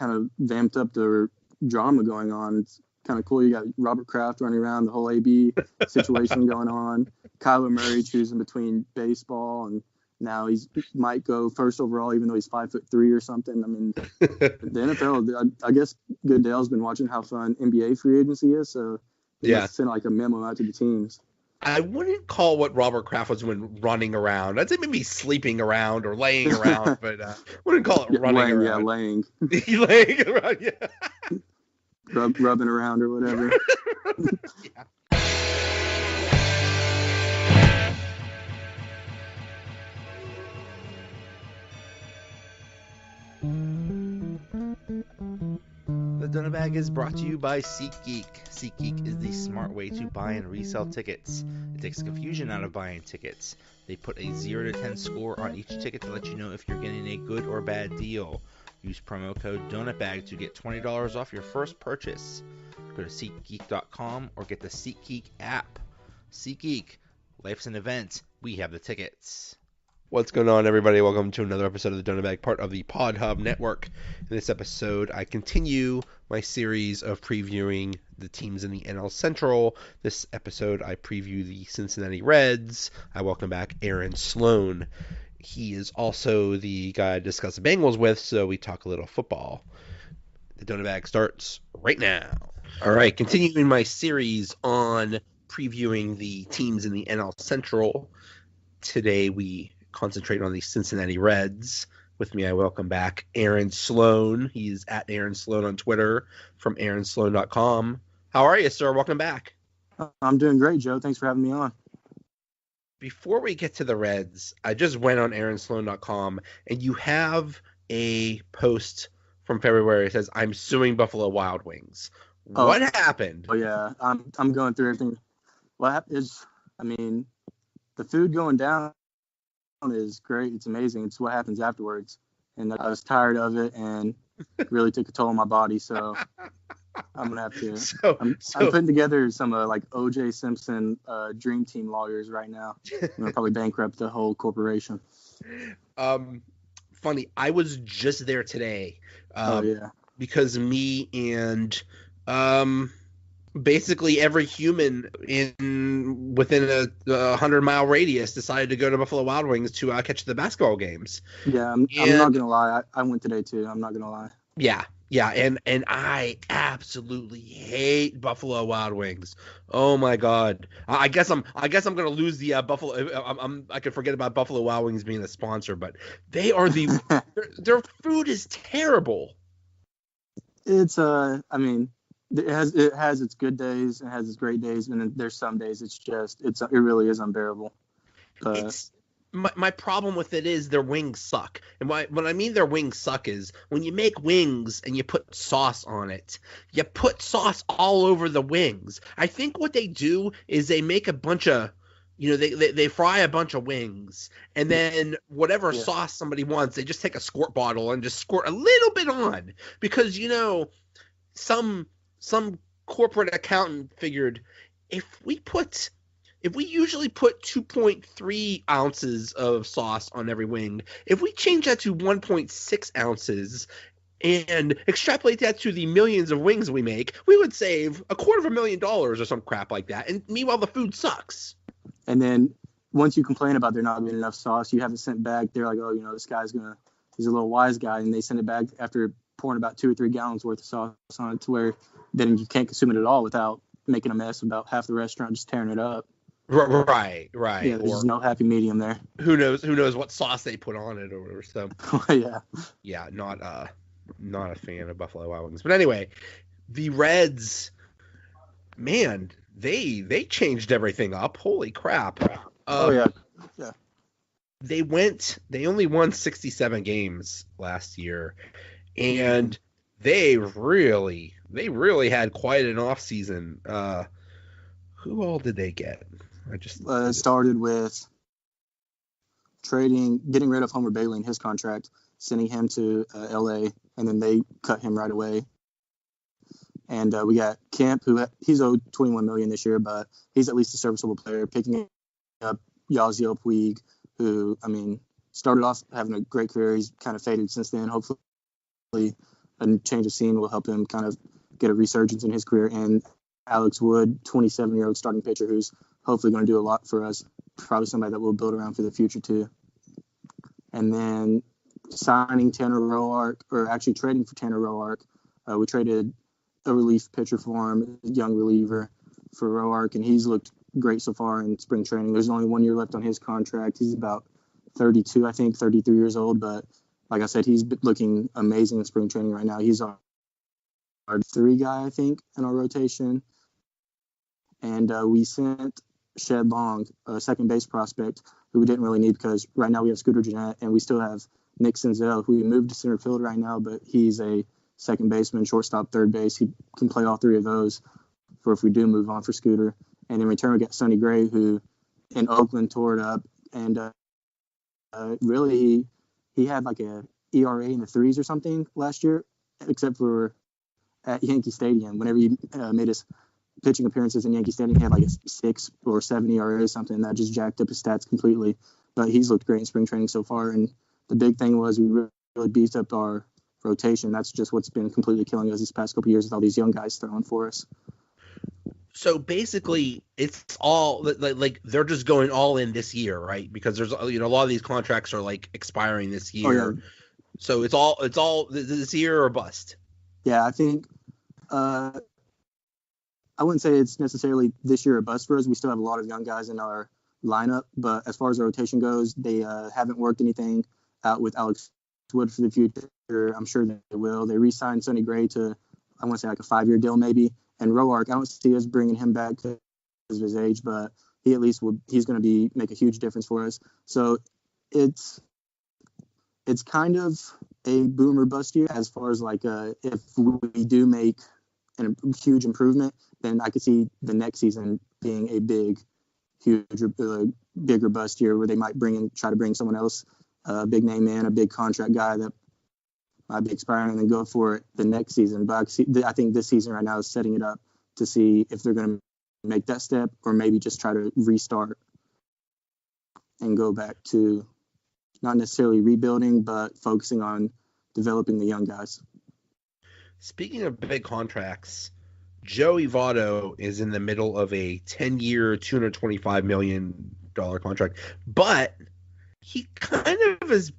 kind of vamped up the drama going on. It's kind of cool. You got Robert Kraft running around, the whole AB situation going on. Kyler Murray choosing between baseball, and now might go first overall, even though he's 5'3" or something. I mean, the NFL. I guess Goodell's been watching how fun NBA free agency is, so he must send like a memo out to the teams. I wouldn't call what Robert Kraft was doing running around. I'd say maybe sleeping around or laying around, but wouldn't call it running around. Yeah, laying. Laying around, yeah. Rubbing around or whatever. Yeah. The Donut Bag is brought to you by SeatGeek. SeatGeek is the smart way to buy and resell tickets. It takes confusion out of buying tickets. They put a 0 to 10 score on each ticket to let you know if you're getting a good or bad deal. Use promo code DONUTBAG to get $20 off your first purchase. Go to SeatGeek.com or get the SeatGeek app. SeatGeek, life's an event. We have the tickets. What's going on, everybody? Welcome to another episode of the Donut Bag, part of the Pod Hub Network. In this episode, I continue my series of previewing the teams in the NL Central. This episode, I preview the Cincinnati Reds. I welcome back Aaron Slone. He is also the guy I discuss the Bengals with, so we talk a little football. The Donut Bag starts right now. All right, continuing my series on previewing the teams in the NL Central. Today, we concentrate on the Cincinnati Reds. With me, I welcome back Aaron Slone. He's at Aaron Slone on Twitter from aaronslone.com. How are you, sir? Welcome back. I'm doing great, Joe. Thanks for having me on. Before we get to the Reds, I just went on aaronslone.com, and you have a post from February that says, "I'm suing Buffalo Wild Wings." What happened? Oh, yeah. I'm going through everything. What happened is, I mean, the food going down is great. It's amazing. It's what happens afterwards. And I was tired of it and really took a toll on my body. So I'm going to have to. I'm putting together some like O.J. Simpson dream team lawyers right now. I'm going to probably bankrupt the whole corporation. Funny. I was just there today. Because me and basically every human within a 100-mile radius decided to go to Buffalo Wild Wings to catch the basketball games. Yeah, I'm not gonna lie. I went today too. I'm not gonna lie. Yeah, and I absolutely hate Buffalo Wild Wings. Oh my God. I guess I'm gonna lose the Buffalo. I could forget about Buffalo Wild Wings being a sponsor, but they are their food is terrible. It's I mean, it has its good days, it has its great days, and then there's some days it really is unbearable. My problem with it is their wings suck. And when I mean their wings suck is when you make wings and you put sauce on it, you put sauce all over the wings. I think what they do is they make a bunch of, they fry a bunch of wings, and then whatever sauce somebody wants, they just take a squirt bottle and just squirt a little bit on. Because, some corporate accountant figured if we usually put 2.3 ounces of sauce on every wing, if we change that to 1.6 ounces and extrapolate that to the millions of wings we make, we would save $250,000 or some crap like that. And meanwhile, the food sucks. And then once you complain about there not being enough sauce, you have it sent back. They're like, oh, this guy's he's a little wise guy. And they send it back after pouring about 2 or 3 gallons worth of sauce on it to where then you can't consume it at all without making a mess about half the restaurant just tearing it up. Right. Yeah, there's no happy medium there. Who knows what sauce they put on it or whatever. So yeah, not a fan of Buffalo Wild Wings. But anyway, the Reds, man, they changed everything up. Holy crap. Yeah. They only won 67 games last year, and they really had quite an offseason. Who all did they get? It started with getting rid of Homer Bailey and his contract, sending him to L.A., and then they cut him right away. And we got Kemp, he's owed $21 million this year, but he's at least a serviceable player. Picking up Yasiel Puig, who started off having a great career. He's kind of faded since then. Hopefully, a change of scene will help him kind of get a resurgence in his career. And Alex Wood, 27-year-old starting pitcher who's hopefully going to do a lot for us, probably somebody that we'll build around for the future too. And then signing Tanner Roark, or actually trading for Tanner Roark, we traded a relief pitcher for him, a young reliever for Roark, and he's looked great so far in spring training. There's only 1 year left on his contract. He's about 32, I think, 33 years old, but like I said, he's looking amazing in spring training right now. He's our 3 guy, I think, in our rotation. And we sent Shed Long, a second base prospect, who we didn't really need because right now we have Scooter Gennett and we still have Nick Senzel, who we moved to center field right now, but he's a second baseman, shortstop, third base. He can play all 3 of those for if we do move on for Scooter. And in return, we got Sonny Gray, who in Oakland tore it up. And really, he had like a ERA in the 3s or something last year, except for at Yankee Stadium. Whenever he made his pitching appearances in Yankee Stadium, he had like a 6 or 7 ERA or something. That just jacked up his stats completely. But he's looked great in spring training so far. And the big thing was we really beefed up our rotation. That's just what's been completely killing us these past couple of years with all these young guys throwing for us. So basically, it's all like they're just going all in this year, right? Because there's a lot of these contracts are like expiring this year. Oh, yeah. So it's all this year or bust. Yeah, I think I wouldn't say it's necessarily this year or bust for us. We still have a lot of young guys in our lineup, but as far as the rotation goes, they haven't worked anything out with Alex Wood for the future. I'm sure they will. They re-signed Sonny Gray to, I want to say like a 5-year deal maybe. And Roark, I don't see us bringing him back because of his age, but he at least he's going to make a huge difference for us. So it's kind of a boom or bust year as far as like if we do make a huge improvement, then I could see the next season being a bigger bust year where they might try to bring someone else, a big name man, a big contract guy that might be expiring and then go for it the next season. But I think this season right now is setting it up to see if they're going to make that step or maybe just try to restart and go back to not necessarily rebuilding, but focusing on developing the young guys. Speaking of big contracts, Joey Votto is in the middle of a 10-year, $225 million contract, but he kind of is,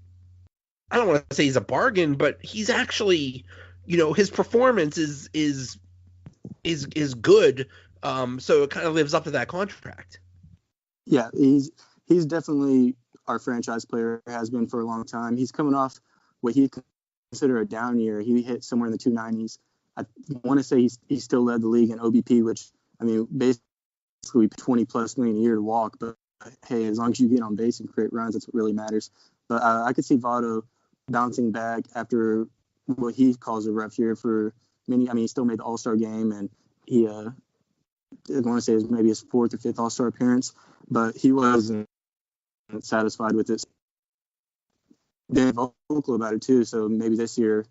I don't want to say he's a bargain, but he's actually, his performance is good. So it kind of lives up to that contract. Yeah, he's definitely our franchise player, has been for a long time. He's coming off what he consider a down year. He hit somewhere in the 290s. I want to say he still led the league in OBP, which, I mean, basically 20 plus million a year to walk. But hey, as long as you get on base and create runs, that's what really matters. But I could see Votto bouncing back after what he calls a rough year for many. I mean, he still made the All-Star game, and he, I want to say it was maybe his 4th or 5th All-Star appearance, but he wasn't satisfied with it. Been vocal about it too, so maybe this year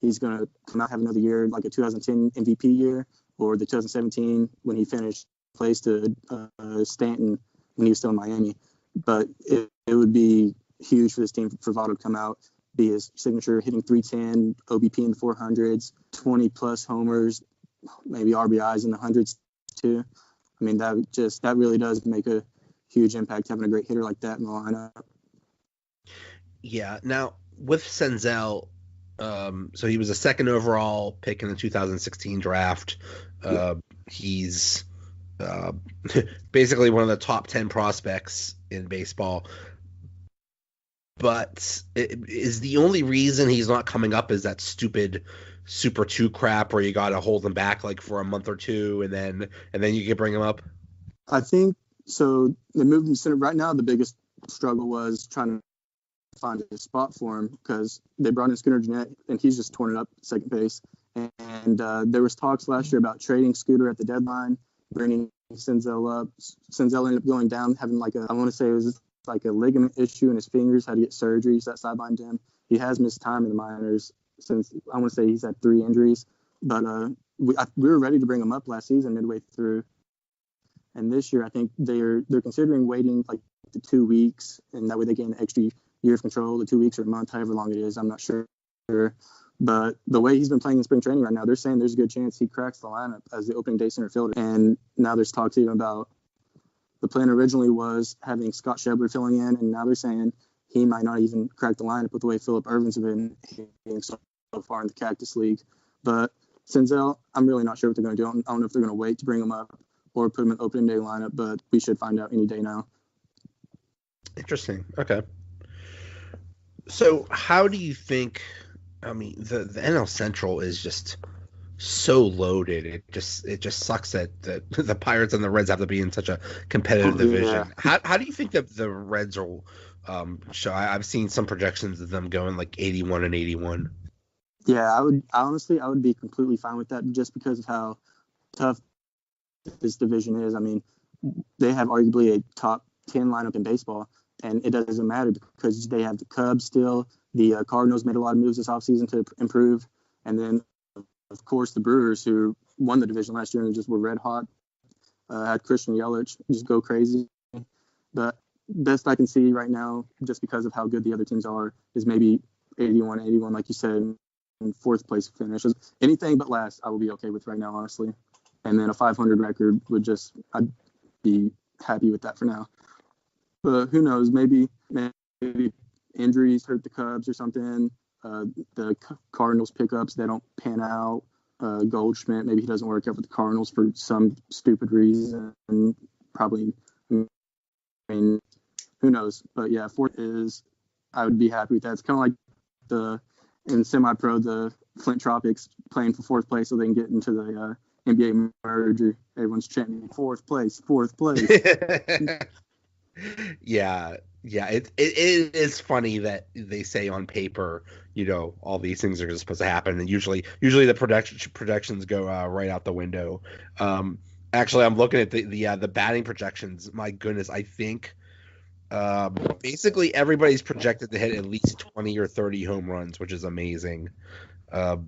he's going to come out, have another year like a 2010 MVP year, or the 2017 when he finished place to Stanton when he was still in Miami. But it would be huge for this team for Votto to come out, be his signature, hitting 310, OBP in the 400s, 20 plus homers, maybe RBIs in the hundreds too. I mean, that really does make a huge impact, having a great hitter like that in the lineup. Yeah. Now with Senzel, so he was a 2nd overall pick in the 2016 draft. He's basically one of the top 10 prospects in baseball. But is the only reason he's not coming up is that stupid Super 2 crap where you got to hold him back like for a month or two and then you can bring him up? I think so. They moved him center. Right now, the biggest struggle was trying to find a spot for him because they brought in Scooter Gennett and he's just torn it up at second base. And there was talks last year about trading Scooter at the deadline, bringing Senzel up. Senzel ended up going down, having I want to say it was like a ligament issue in his fingers, had to get surgery, so that sidelined him. He has missed time in the minors since, I want to say he's had 3 injuries. But we were ready to bring him up last season midway through. And this year, I think they're considering waiting like the 2 weeks, and that way they gain an extra year of control, the 2 weeks or a month, however long it is. I'm not sure. But the way he's been playing in spring training right now, they're saying there's a good chance he cracks the lineup as the opening day center fielder. And now there's talks even about the plan originally was having Scott Schebler filling in, and now they're saying he might not even crack the lineup with the way Phillip Ervin's been hitting so far in the Cactus League. But Senzel, I'm really not sure what they're going to do. I don't know if they're going to wait to bring him up or put him in the opening day lineup, but we should find out any day now. Interesting. Okay. So how do you think, I mean, the NL Central is just so loaded. It just sucks that the Pirates and the Reds have to be in such a competitive division. How do you think that the Reds will show? I've seen some projections of them going like 81-81. Yeah, I would be completely fine with that just because of how tough this division is. I mean, they have arguably a top 10 lineup in baseball, and it doesn't matter because they have the Cubs still. The Cardinals made a lot of moves this offseason to improve. And then, of course, the Brewers, who won the division last year and just were red hot, had Christian Yelich just go crazy. But best I can see right now, just because of how good the other teams are, is maybe 81, like you said, in fourth place finish. Anything but last, I will be okay with right now, honestly. And then a 500 record I'd be happy with that for now. But who knows? Maybe injuries hurt the Cubs or something. The Cardinals pickups, they don't pan out. Goldschmidt, maybe he doesn't work out with the Cardinals for some stupid reason. Probably, I mean, who knows? But yeah, fourth is, I would be happy with that. It's kind of like in semi-pro, the Flint Tropics playing for fourth place so they can get into the NBA merger. Everyone's chanting fourth place. Yeah. It is funny that they say on paper, all these things are supposed to happen, and usually the projections go right out the window. Actually, I'm looking at the batting projections. My goodness, I think basically everybody's projected to hit at least 20 or 30 home runs, which is amazing. I'm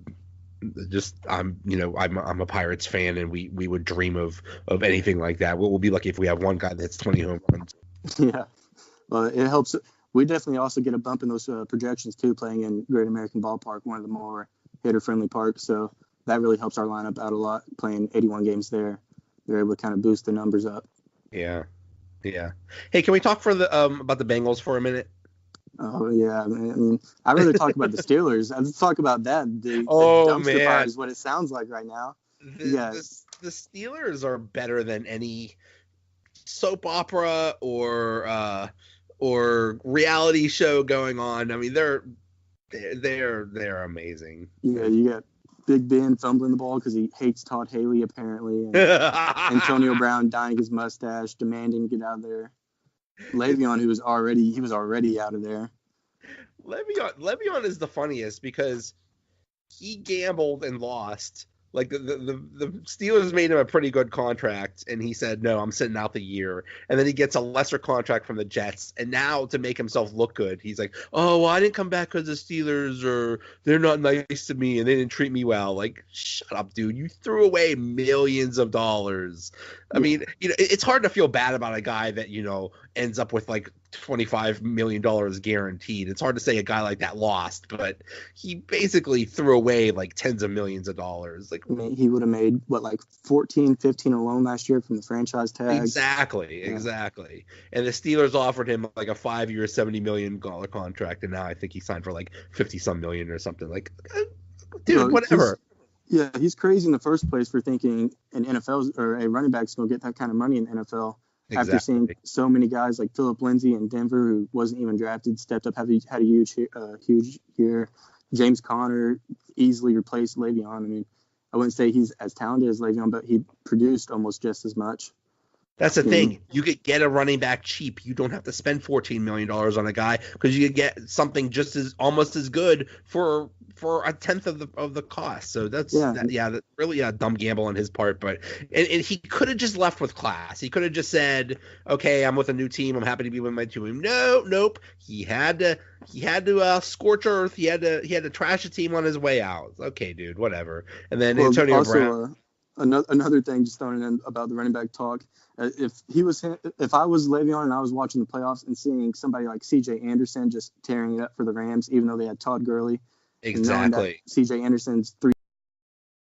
a Pirates fan, and we would dream of anything like that. We'll be lucky if we have one guy that hits 20 home runs. Yeah. Well, it helps. We definitely also get a bump in those projections too, playing in Great American Ballpark, one of the more hitter-friendly parks. So that really helps our lineup out a lot. Playing 81 games there, they're able to kind of boost the numbers up. Yeah. Hey, can we talk about the Bengals for a minute? Oh yeah, I mean, I'd rather talk about the Steelers. Let's talk about that. The dumpster fire is what it sounds like right now. The Steelers are better than any soap opera or reality show going on. I mean, they're amazing. Yeah, you got Big Ben fumbling the ball because he hates Todd Haley apparently, and Antonio Brown dyeing his mustache, demanding to get out of there. Le'Veon, he was already out of there. Le'Veon is the funniest because he gambled and lost. Like the Steelers made him a pretty good contract, and he said, "No, I'm sitting out the year." And then he gets a lesser contract from the Jets, and now to make himself look good, he's like, "Oh, well, I didn't come back because the Steelers they're not nice to me and they didn't treat me well." Like, shut up, dude! You threw away millions of dollars. I mean, it's hard to feel bad about a guy that ends up with like $25 million guaranteed. It's hard to say a guy like that lost, but he basically threw away like tens of millions of dollars. Like, I mean, he would have made like 14, 15 alone last year from the franchise tag. Exactly. And the Steelers offered him like a 5-year, $70 million contract, and now I think he signed for like 50 some million or something. Like, dude, whatever. He's crazy in the first place for thinking an NFL or a running back's going to get that kind of money in the NFL. Exactly. After seeing so many guys like Phillip Lindsay in Denver, who wasn't even drafted, stepped up, had a huge year. James Conner easily replaced Le'Veon. I mean, I wouldn't say he's as talented as Le'Veon, but he produced almost just as much. That's the thing. You could get a running back cheap. You don't have to spend $14 million on a guy because you could get something almost as good for a tenth of the cost. So that's really a dumb gamble on his part. But and he could have just left with class. He could have just said, "Okay, I'm with a new team. I'm happy to be with my team." Nope. He had to scorch earth. He had to trash a team on his way out. Okay, dude, whatever. And then Antonio Brown. Another thing, just throwing in about the running back talk. If I was Le'Veon and I was watching the playoffs and seeing somebody like C.J. Anderson just tearing it up for the Rams, even though they had Todd Gurley, Exactly. CJ Anderson's 3